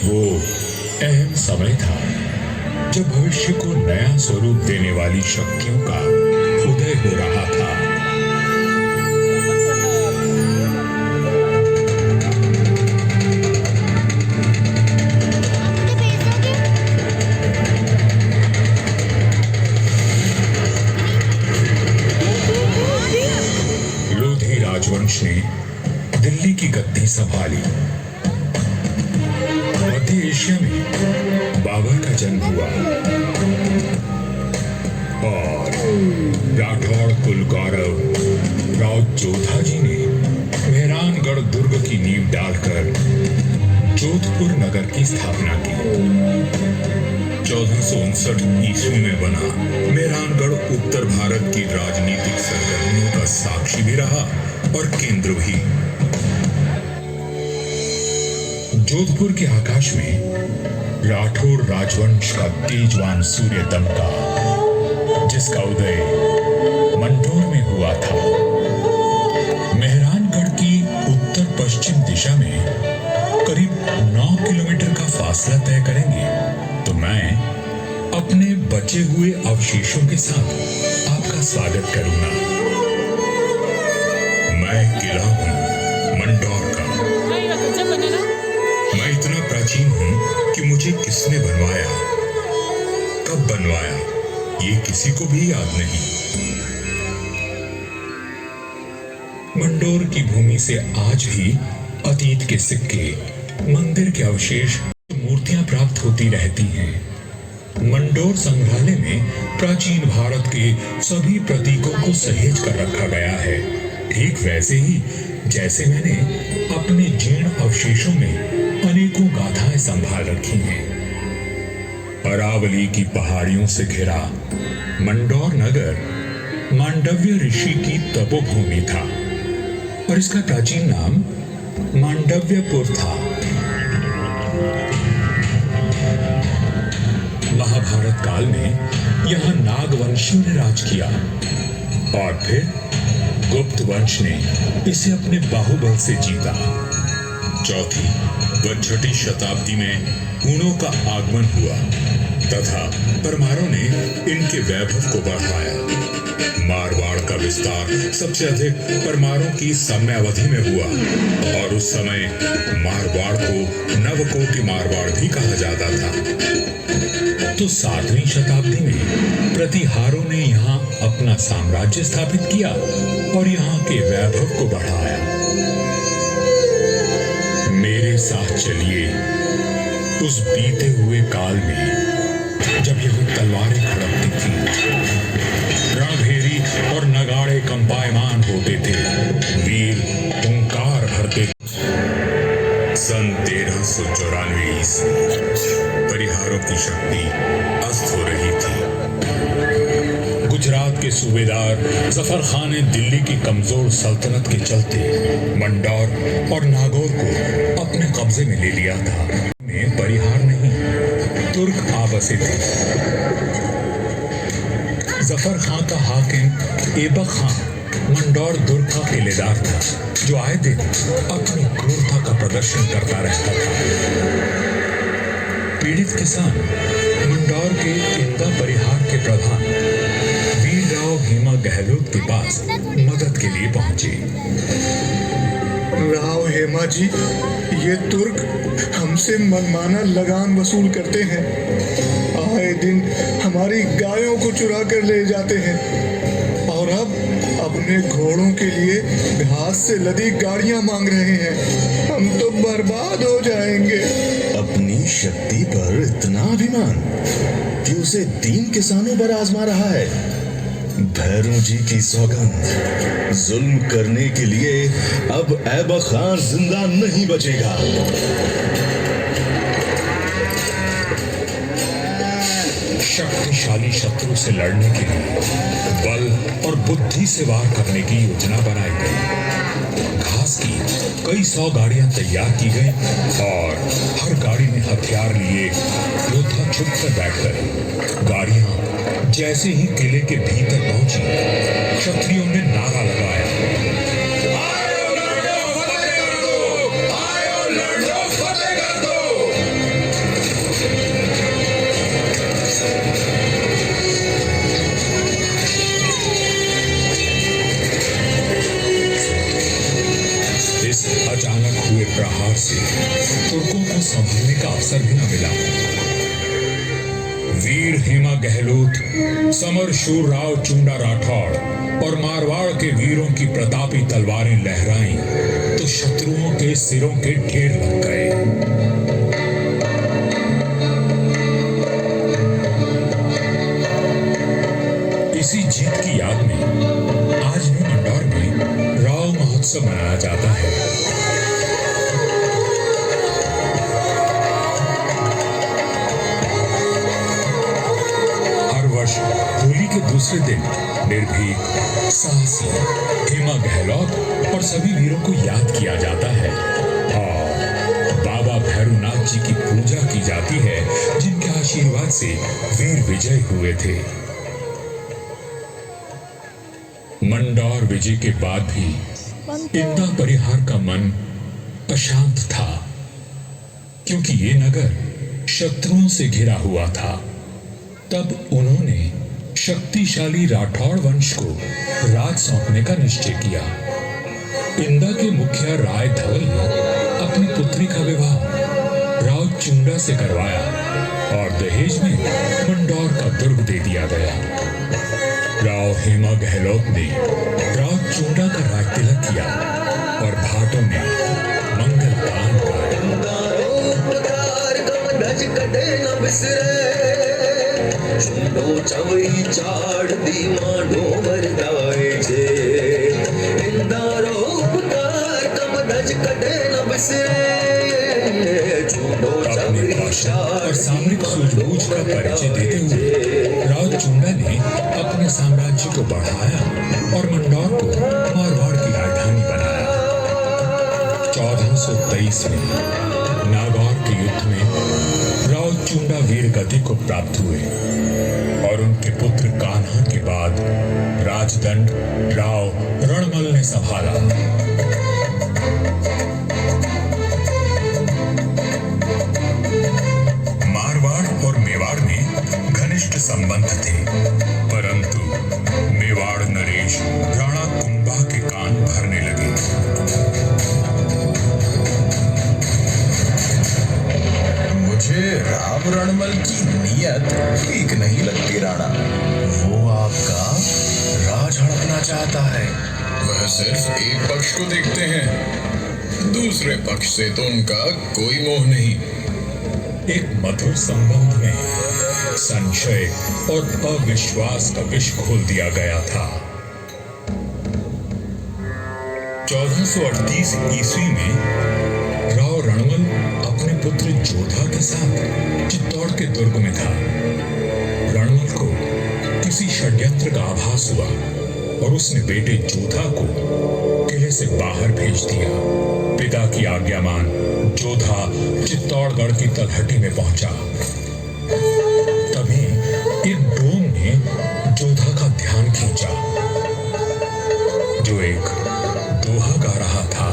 वो अहम समय था जब भविष्य को नया स्वरूप देने वाली शक्तियों का उदय हो रहा था। लोधी राजवंश ने दिल्ली की गद्दी संभाली। मध्य एशिया में बाबर का जन्म हुआ और राठौड़ कुल गौरव राव जोधा जी ने मेहरानगढ़ दुर्ग की नींव डालकर जोधपुर नगर की स्थापना की। 1459 ईस्वी में बना मेहरानगढ़ उत्तर भारत की राजनीतिक सरगर्मियों का साक्षी भी रहा और केंद्र भी। जोधपुर के आकाश में राठौड़ राजवंश का तेजवान सूर्य दमका, जिसका उदय मंडोर में हुआ था। मेहरानगढ़ की उत्तर पश्चिम दिशा में करीब 9 किलोमीटर का फासला तय करेंगे तो मैं अपने बचे हुए अवशेषों के साथ आपका स्वागत करूंगा। मैं किला हूं मंडोर का। मैं इतना प्राचीन हूं कि मुझे किसने बनवाया, कब बनवाया, ये किसी को भी याद नहीं। मंडोर की भूमि से आज भी अतीत के सिक्के, मंदिर के अवशेष, मूर्तियां प्राप्त होती रहती हैं। मंडोर संग्रहालय में प्राचीन भारत के सभी प्रतीकों को सहेज कर रखा गया है, ठीक वैसे ही जैसे मैंने अपने जीर्ण अवशेषों में अनेकों गाथाएं संभाल रखी हैं। अरावली की पहाड़ियों से घिरा मंडोर नगर मांडव्य ऋषि की तपोभूमि था और इसका प्राचीन नाम मांडव्यपुर था। महाभारत काल में यहां नागवंशियों ने राज किया और फिर गुप्त वंश ने इसे अपने बाहुबल से जीता। चौथी व छठी शताब्दी में हूणों का आगमन हुआ तथा परमारों ने इनके वैभव को बढ़ाया। मारवाड़ का विस्तार सबसे अधिक परमारों की समयावधि में हुआ और उस समय मारवाड़ को नवकोटि मारवाड़ भी कहा जाता था। तो 7वीं शताब्दी में प्रतिहारों ने यहाँ अपना साम्राज्य स्थापित किया और यहाँ के वैभव को बढ़ाया। मेरे साथ चलिए उस बीते हुए काल में जब यह तलवारें खड़कती थी, रणभेरी और नगाड़े कंपायमान होते थे, वीर हुंकार भरते। सन 1394 ईस्वी परिहारों की शक्ति अस्त हो रही थी। गुजरात के सूबेदार जफर खान ने दिल्ली की कमजोर सल्तनत के चलते मंडोर और नागौर को अपने कब्जे में ले लिया था। में परिहार नहीं, तुर्क आ बसे थे। जफर खान का हाकिम ऐबक खान मंडोर दुर्ग का किलेदार था, जो आए दिन अपनी क्रूरता का प्रदर्शन करता रहता था। पीड़ित किसान मंडोर के इंदा परिहार के प्रधान वीरराव भीमा गहलोत के पास मदद के लिए पहुंचे। राव हेमा जी, ये तुर्क हमसे मनमाना लगान वसूल करते हैं। आए दिन हमारी गायों को चुरा कर ले जाते हैं और अब अपने घोड़ों के लिए घास से लदी गाड़ियां मांग रहे हैं। हम तो बर्बाद हो जाएंगे। अपनी शक्ति पर इतना अभिमान कि उसे 3 किसानों पर आजमा रहा है। भैरू जी की सौगंध, जुल्म करने के लिए अब ऐबक खान जिंदा नहीं बचेगा। शक्तिशाली शत्रु से लड़ने के लिए बल और बुद्धि से वार करने की योजना बनाई गई। घास की कई 100 गाड़ियां तैयार की गई और हर गाड़ी में हथियार लिए योद्धा छुप कर बैठ गए। गाड़ियां जैसे ही किले के भीतर पहुंची, क्षत्रियों ने नारा लगाया, का अवसर भी न मिला। वीर हेमा गहलोत, समर शूर राव चुंडा राठौड़ और मारवाड़ के वीरों की प्रतापी तलवारें लहराईं तो शत्रुओं के सिरों के ढेर लग गए। इसी जीत की याद में आज भी मंडौर में राव महोत्सव मनाया जाता है। होली के दूसरे दिन निर्भीक, साहसी हेमा गहलोत और सभी वीरों को याद किया जाता है और बाबा भैरवनाथ जी की पूजा की जाती है, जिनके आशीर्वाद से वीर विजय हुए थे। मंडौर विजय के बाद भी इंदा परिहार का मन अशांत था, क्योंकि ये नगर शत्रुओं से घिरा हुआ था। तब उन्होंने शक्तिशाली राठौड़ वंश को राज सौंपने का निश्चय किया। इंदा के मुखिया राय धवल ने अपनी पुत्री का विवाह राव चुंडा से करवाया और दहेज में मंडौर का दुर्ग दे दिया गया। राव हेमा गहलोत ने राव चुंडा का राज तिलक किया और भाटों में मंगल गान गाया। चुंडो चवई चाड़ दी मानो मरदाए छे इंदारो उपकार कब दज कदे न बिसरे चुंडो चवई और सामरिक सूझबूझ का परिचय देते हुए राव चुंडा ने अपने साम्राज्य को बढ़ाया और मंडौर को मारवाड़ की राजधानी बनाया। 1423 में नागौर के युद्ध में राव चुंडा वीर गति को प्राप्त हुए और उनके पुत्र कान्हा के बाद राजदंड राव रणमल ने संभाला। मारवाड़ और मेवाड़ में घनिष्ठ संबंध थे, परंतु मेवाड़ नरेश राणा कुंभा के कान भरने लगे। मुझे राव रणमल की नीयत ठीक नहीं लगती राणा। वो आपका राज हड़पना चाहता है। वह सिर्फ एक पक्ष को देखते हैं, दूसरे पक्ष से तो उनका कोई मोह नहीं। एक मधुर संबंध में संशय और अविश्वास का विष घोल दिया गया था। 1438 ईस्वी में राव रणमल अपने पुत्र जोधा के साथ चित्तौड़ के दुर्ग में था। रणमल को किसी षड्यंत्र का आभास हुआ और उसने बेटे जोधा को किले से बाहर भेज दिया। पिता की आज्ञा मान जोधा चित्तौड़गढ़ की तलहटी में पहुंचा। तभी एक डोम ने जोधा का ध्यान खींचा, जो एक दोहा गा रहा था।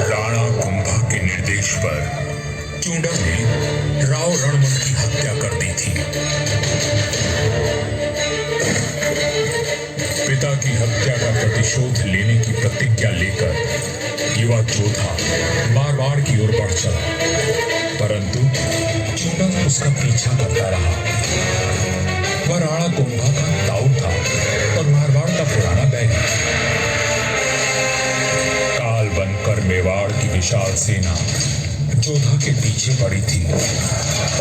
राणा कुंभा के निर्देश पर चुंडा ने राव रणमल की हत्या कर दी थी। पिता की हत्या का प्रतिशोध लेने की प्रतिज्ञा लेकर युवा जोधा मारवाड़ की ओर बढ़ चला, परंतु चुंडा उसका पीछा करता रहा। वह राणा कुंभा का ताऊ था और मारवाड़ का पुराना बैरी। काल बनकर मेवाड़ की विशाल सेना जोधा के पीछे पड़ी थी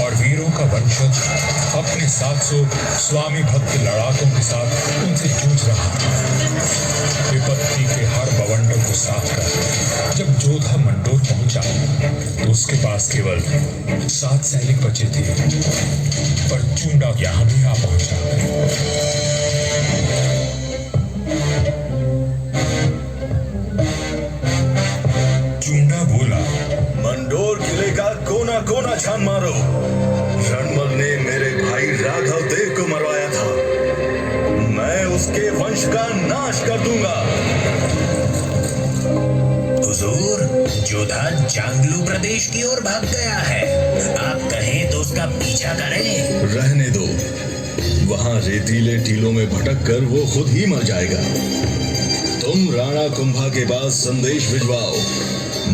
और वीरों का वंशज अपने 700 स्वामी भक्त लड़ाकों के साथ उनसे जूझ रहा था। विपत्ति के हर बवंडर को साथ कर जब जोधा मंडोर पहुंचा तो उसके पास केवल 7 सैनिक बचे थे, पर चुंडा यहां भी आ पहुंचा। चुंडा बोला, मंडोर किले का कोना कोना छान मारो। रणमल ने मेरे भाई राघव देव को मरवाया था, मैं उसके वंश का नाश कर दूंगा। हुजूर, जोधा जांगलू प्रदेश की ओर भाग गया है। आप कहें तो उसका पीछा करें। रहने दो, वहां रेतीले टीलों में भटक कर वो खुद ही मर जाएगा। तुम राणा कुंभा के पास संदेश भिजवाओ,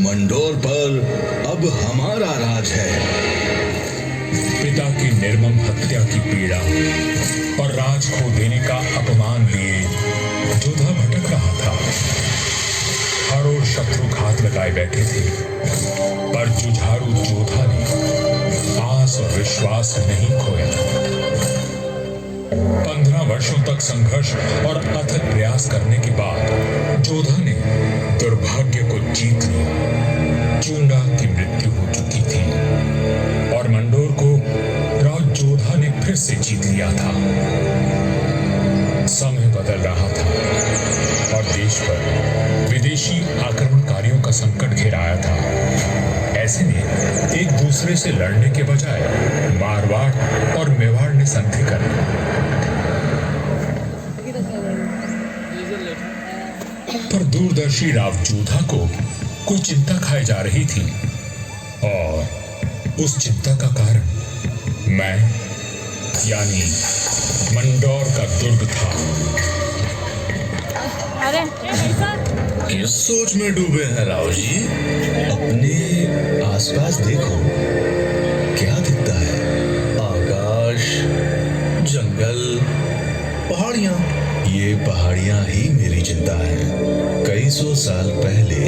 मंडोर पर अब हमारा राज है। पिता की निर्मम हत्या की पीड़ा और राज खो देने का अपमान लिए जोधा भटक रहा था। हर ओर शत्रु घात लगाए बैठे थे, पर जुझारू जोधा ने आस और विश्वास नहीं खोया। 15 वर्षों तक संघर्ष और अथक प्रयास करने के बाद जोधा ने दुर्भाग्य को जीत लिया। चूंडा की मृत्यु हो चुकी थी और मंडोर को राज जोधा ने फिर से जीत लिया था। समय बदल रहा था और देश पर विदेशी आक्रमणकारियों का संकट घेराया था। ऐसे में एक दूसरे से लड़ने के बजाय मारवाड़ और मेवाड़ ने संधि कर ली। पर दूरदर्शी राव जोधा को कोई चिंता खाए जा रही थी और उस चिंता का कारण मैं यानी मंडोर का दुर्ग था। अरे किस सोच में डूबे हैं राव जी? अपने आसपास देखो, क्या दिखता है? आकाश, जंगल, पहाड़ियां। ये पहाड़ियां ही मेरी चिंता है। कई सौ साल पहले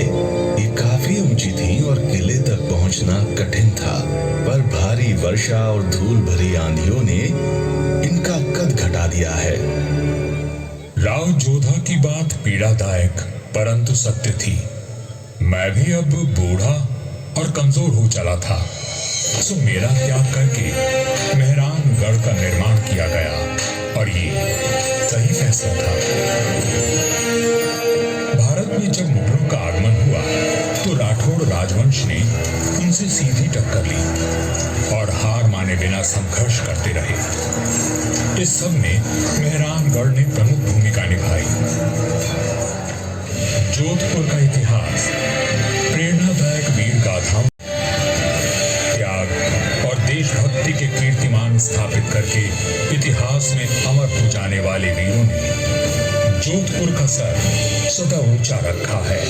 ये काफी ऊंची थी और किले तक पहुंचना कठिन था, पर भारी वर्षा और धूल भरी आंधियों ने इनका कद घटा दिया है। राव जोधा की बात पीड़ादायक परंतु सत्य थी। मैं भी अब बूढ़ा और कमजोर हो चला था, सो मेरा त्याग करके मेहरानगढ़ का निर्माण किया गया और ये सही फैसला था। भारत में जब मुगलों का आगमन हुआ तो राठौड़ राजवंश ने उनसे सीधी टक्कर ली और हार माने बिना संघर्ष करते रहे। इस सब में मेहरानगढ़ ने प्रमुख भूमिका निभाई। जोधपुर का इतिहास प्रेरणादायक वीर गाथाओं, त्याग और देशभक्ति के कीर्तिमान स्थापित करके इतिहास में अमर हो जाने वाले वीरों ने जोधपुर का सर सदा ऊंचा रखा है।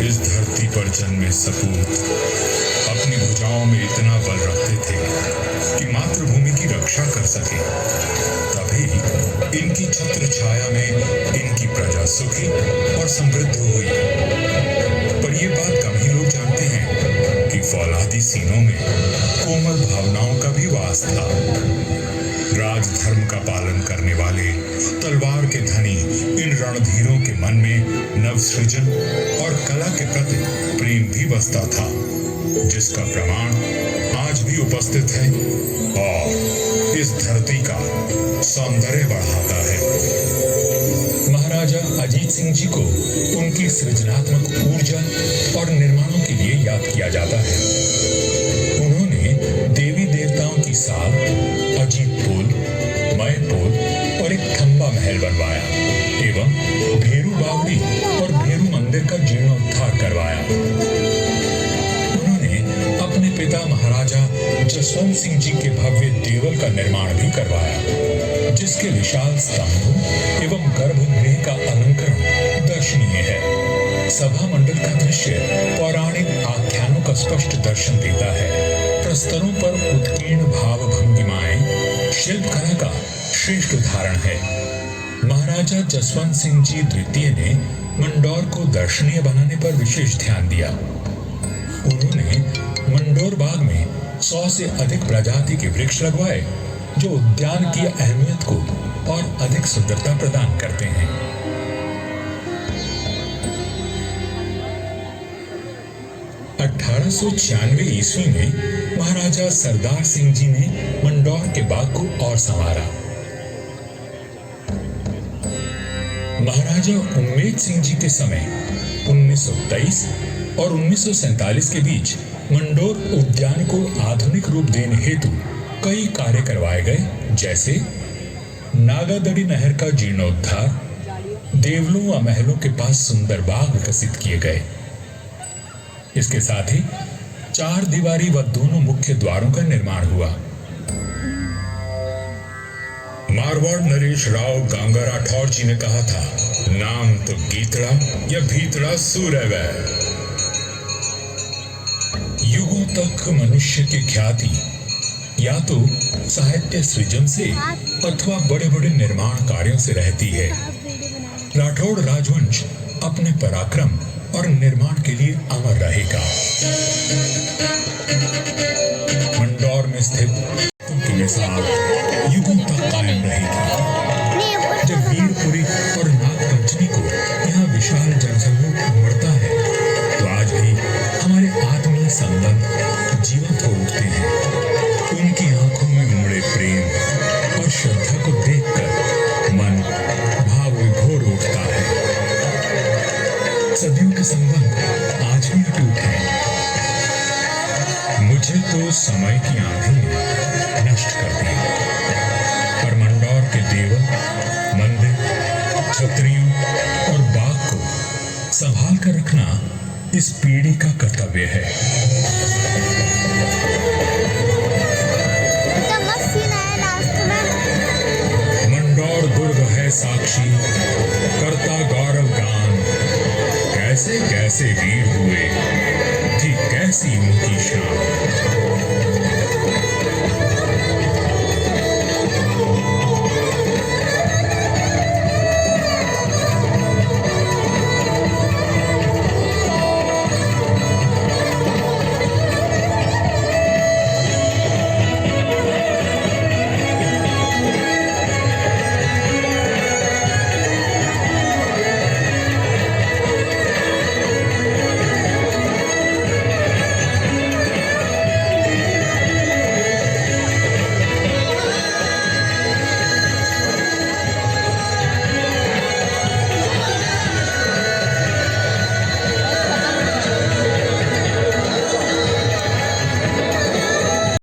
इस धरती पर जन्मे सपूत अपनी भुजाओं में इतना बल रखते थे कि मातृभूमि की रक्षा कर सके। तभी इनकी छत्र छाया में इनकी प्रजा सुखी और समृद्ध हुई। पर ये बात कम ही लोग जानते हैं कि फौलादी सीनों में कोमल भावनाओं का भी वास था। राजधर्म का पालन करने वाले तलवार के धनी इन रणधीरों के मन में नवसृजन और कला के प्रति प्रेम भी बसता था, जिसका प्रमाण आज भी उपस्थित है और इस धरती का सौंदर्य बढ़ाता है। महाराजा अजीत सिंह जी को उनकी सृजनात्मक ऊर्जा और निर्माणों के लिए याद किया जाता है। उन्होंने देवी देवताओं की साल, अजीत पुल, मय पुल और एक खंबा महल बनवाया एवं भेरू बावड़ी और भेरू मंदिर का जीर्णोद्धार करवाया। उन्होंने अपने पिता महाराजा जसवंत सिंह जी के भव्य देवल का निर्माण भी करवाया, जिसके विशाल स्तंभों एवं गर्भगृह का अलंकरण दर्शनीय है। सभा मंडल का दृश्य पौराणिक आख्यानों का स्पष्ट दर्शन देता है। प्रस्तरों पर उत्कीर्ण भाव भंगिमाएं शिल्पकला का श्रेष्ठ उदाहरण है। महाराजा जसवंत सिंह जी द्वितीय ने मंडोर को दर्शनीय बनाने पर विशेष ध्यान दिया। उन्होंने मंडोर बाग में 100 से अधिक प्रजाति के वृक्ष लगवाए, जो उद्यान की अहमियत को और अधिक सुंदरता प्रदान करते हैं। 1896 ईस्वी में महाराजा सरदार सिंह जी ने मंडोर के बाग को और संवारा। महाराजा उम्मेद सिंह जी के समय 1923 और 1947 के बीच मंडोर उद्यान को आधुनिक रूप देने हेतु कई कार्य करवाए गए, जैसे नागादड़ी नहर का जीर्णोद्धार, देवलों व महलों के पास सुंदर बाग विकसित किए गए। इसके साथ ही 4 दीवारी व दोनों मुख्य द्वारों का निर्माण हुआ। मारवाड़ नरेश राव गांगा राठौर जी ने कहा था, नाम तो गीतड़ा या भीतड़ा सूरवै। युगों तक मनुष्य की ख्याति या तो साहित्य सृजन से अथवा बड़े बड़े निर्माण कार्यों से रहती है। राठौड़ राजवंश अपने पराक्रम और निर्माण के लिए अमर रहेगा। मंदौर में स्थित की मिसाल युगों तक कायम रहेगी। जब वीरपुरी और नागपंचमी को यहाँ विशाल जनसमूह उमड़ता है, तो आज भी हमारे आत्मीय संबंध जीवंत हो उठते हैं। उनकी आंखों में उमड़े प्रेम और श्रद्धा को देखकर मन भाव विभोर उठता है। सदियों के संबंध आज भी अटूट हैं। मुझे तो समय की आंधी ने नष्ट कर दिया, पर मंदौर के देवल, मंदिर, छतरियों और बाग को संभाल कर रखना इस पीढ़ी का कर्तव्य है। मंदौर दुर्ग है साक्षी, करता गौरव गान, कैसे कैसे वीर हुए थी कैसी उनकी शान।